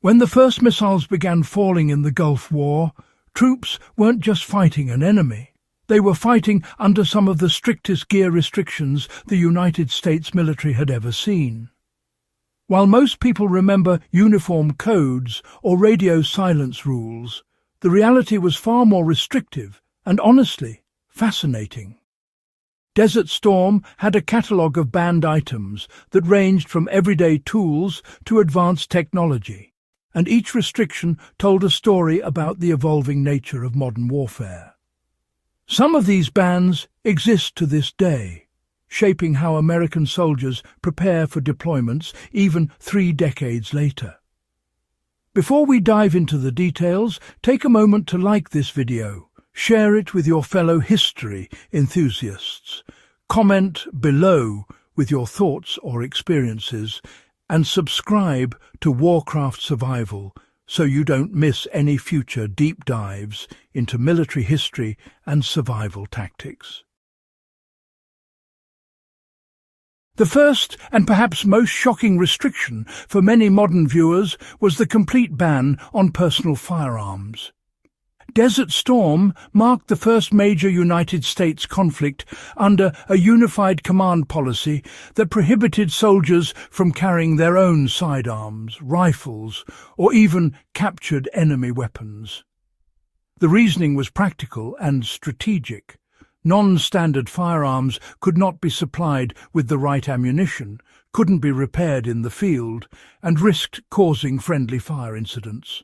When the first missiles began falling in the Gulf War, troops weren't just fighting an enemy. They were fighting under some of the strictest gear restrictions the United States military had ever seen. While most people remember uniform codes or radio silence rules, the reality was far more restrictive and, honestly, fascinating. Desert Storm had a catalogue of banned items that ranged from everyday tools to advanced technology, and each restriction told a story about the evolving nature of modern warfare. Some of these bans exist to this day, shaping how American soldiers prepare for deployments even 3 decades later. Before we dive into the details, take a moment to like this video, share it with your fellow history enthusiasts, comment below with your thoughts or experiences, and subscribe to Warcraft Survival so you don't miss any future deep dives into military history and survival tactics. The first and perhaps most shocking restriction for many modern viewers was the complete ban on personal firearms. Desert Storm marked the first major United States conflict under a unified command policy that prohibited soldiers from carrying their own sidearms, rifles, or even captured enemy weapons. The reasoning was practical and strategic. Non-standard firearms could not be supplied with the right ammunition, couldn't be repaired in the field, and risked causing friendly fire incidents.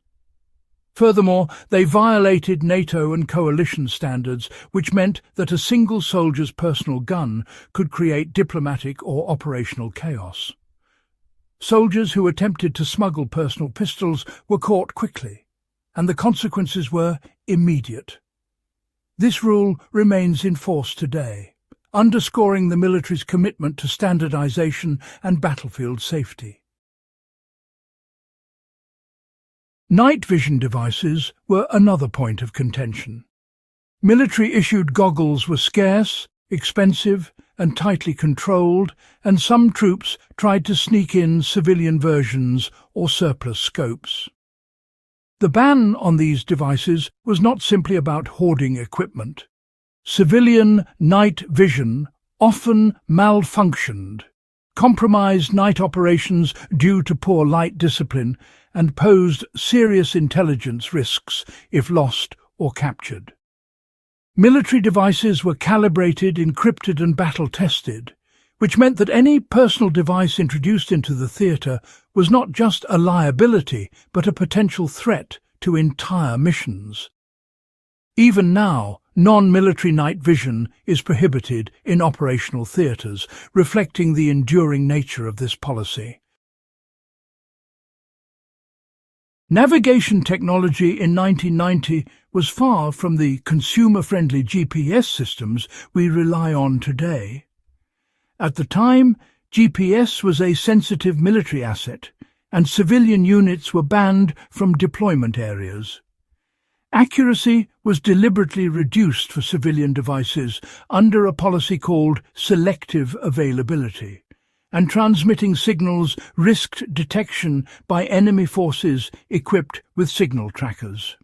Furthermore, they violated NATO and coalition standards, which meant that a single soldier's personal gun could create diplomatic or operational chaos. Soldiers who attempted to smuggle personal pistols were caught quickly, and the consequences were immediate. This rule remains in force today, underscoring the military's commitment to standardization and battlefield safety. Night vision devices were another point of contention. Military-issued goggles were scarce, expensive, and tightly controlled, and some troops tried to sneak in civilian versions or surplus scopes. The ban on these devices was not simply about hoarding equipment. Civilian night vision often malfunctioned, compromised night operations due to poor light discipline, and posed serious intelligence risks if lost or captured. Military devices were calibrated, encrypted and battle-tested, which meant that any personal device introduced into the theatre was not just a liability, but a potential threat to entire missions. Even now, non-military night vision is prohibited in operational theatres, reflecting the enduring nature of this policy. Navigation technology in 1990 was far from the consumer-friendly GPS systems we rely on today. At the time, GPS was a sensitive military asset, and civilian units were banned from deployment areas. Accuracy was deliberately reduced for civilian devices under a policy called selective availability, and transmitting signals risked detection by enemy forces equipped with signal trackers.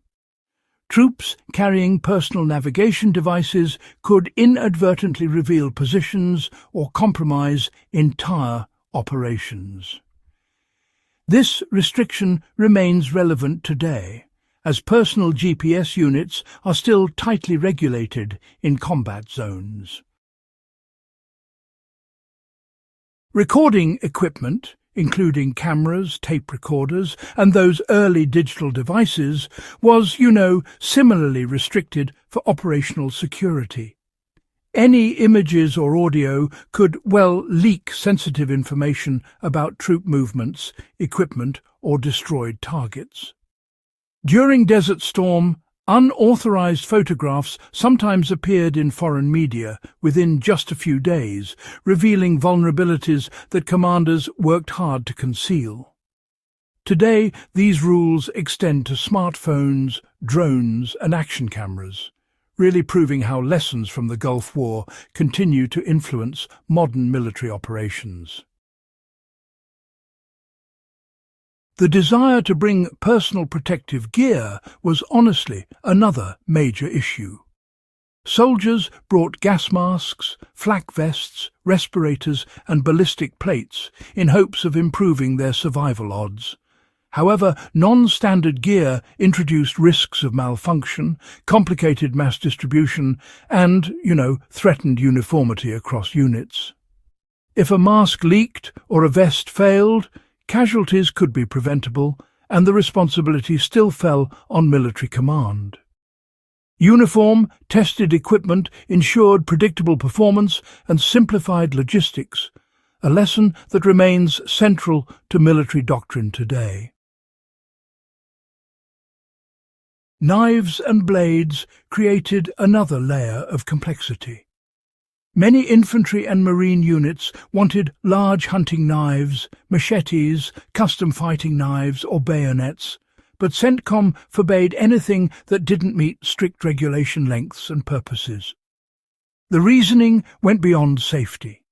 Troops carrying personal navigation devices could inadvertently reveal positions or compromise entire operations. This restriction remains relevant today, as personal GPS units are still tightly regulated in combat zones. Recording equipment, including cameras, tape recorders, and those early digital devices, was, similarly restricted for operational security. Any images or audio could, leak sensitive information about troop movements, equipment, or destroyed targets. During Desert Storm, unauthorized photographs sometimes appeared in foreign media within just a few days, revealing vulnerabilities that commanders worked hard to conceal. Today, these rules extend to smartphones, drones, and action cameras, really proving how lessons from the Gulf War continue to influence modern military operations. The desire to bring personal protective gear was honestly another major issue. Soldiers brought gas masks, flak vests, respirators and ballistic plates in hopes of improving their survival odds. However, non-standard gear introduced risks of malfunction, complicated mass distribution and, threatened uniformity across units. If a mask leaked or a vest failed, casualties could be preventable and the responsibility still fell on military command. Uniform, tested equipment ensured predictable performance and simplified logistics, a lesson that remains central to military doctrine today. Knives and blades created another layer of complexity. Many infantry and marine units wanted large hunting knives, machetes, custom fighting knives or bayonets, but CENTCOM forbade anything that didn't meet strict regulation lengths and purposes. The reasoning went beyond safety.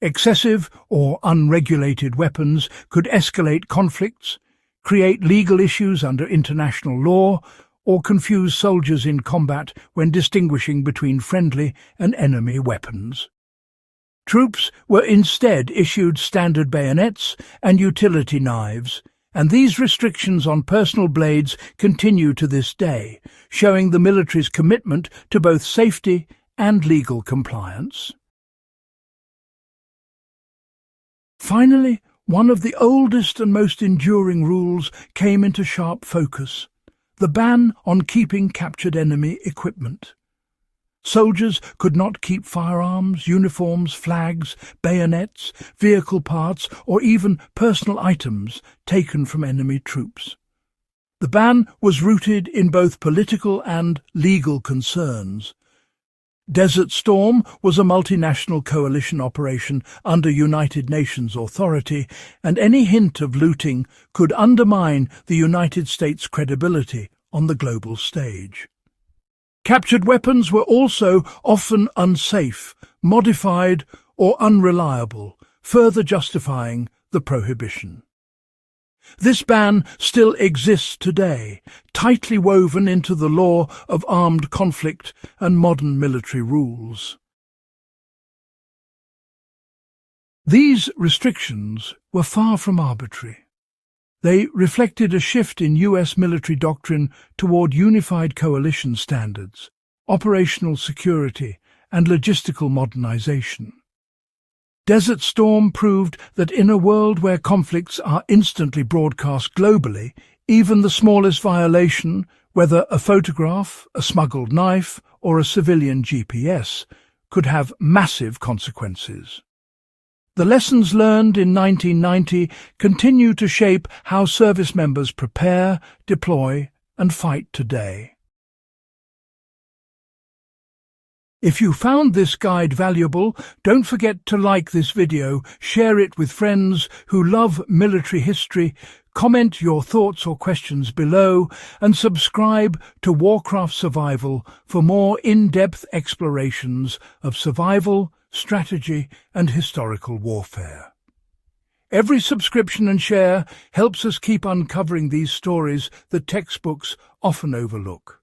Excessive or unregulated weapons could escalate conflicts, create legal issues under international law, or confuse soldiers in combat when distinguishing between friendly and enemy weapons. Troops were instead issued standard bayonets and utility knives, and these restrictions on personal blades continue to this day, showing the military's commitment to both safety and legal compliance. Finally, one of the oldest and most enduring rules came into sharp focus: the ban on keeping captured enemy equipment. Soldiers could not keep firearms, uniforms, flags, bayonets, vehicle parts, or even personal items taken from enemy troops. The ban was rooted in both political and legal concerns. Desert Storm was a multinational coalition operation under United Nations authority, and any hint of looting could undermine the United States' credibility on the global stage. Captured weapons were also often unsafe, modified, or unreliable, further justifying the prohibition. This ban still exists today, tightly woven into the law of armed conflict and modern military rules. These restrictions were far from arbitrary. They reflected a shift in U.S. military doctrine toward unified coalition standards, operational security, and logistical modernization. Desert Storm proved that in a world where conflicts are instantly broadcast globally, even the smallest violation, whether a photograph, a smuggled knife, or a civilian GPS, could have massive consequences. The lessons learned in 1990 continue to shape how service members prepare, deploy, and fight today. If you found this guide valuable, don't forget to like this video, share it with friends who love military history, comment your thoughts or questions below, and subscribe to Warcraft Survival for more in-depth explorations of survival, strategy, and historical warfare. Every subscription and share helps us keep uncovering these stories that textbooks often overlook.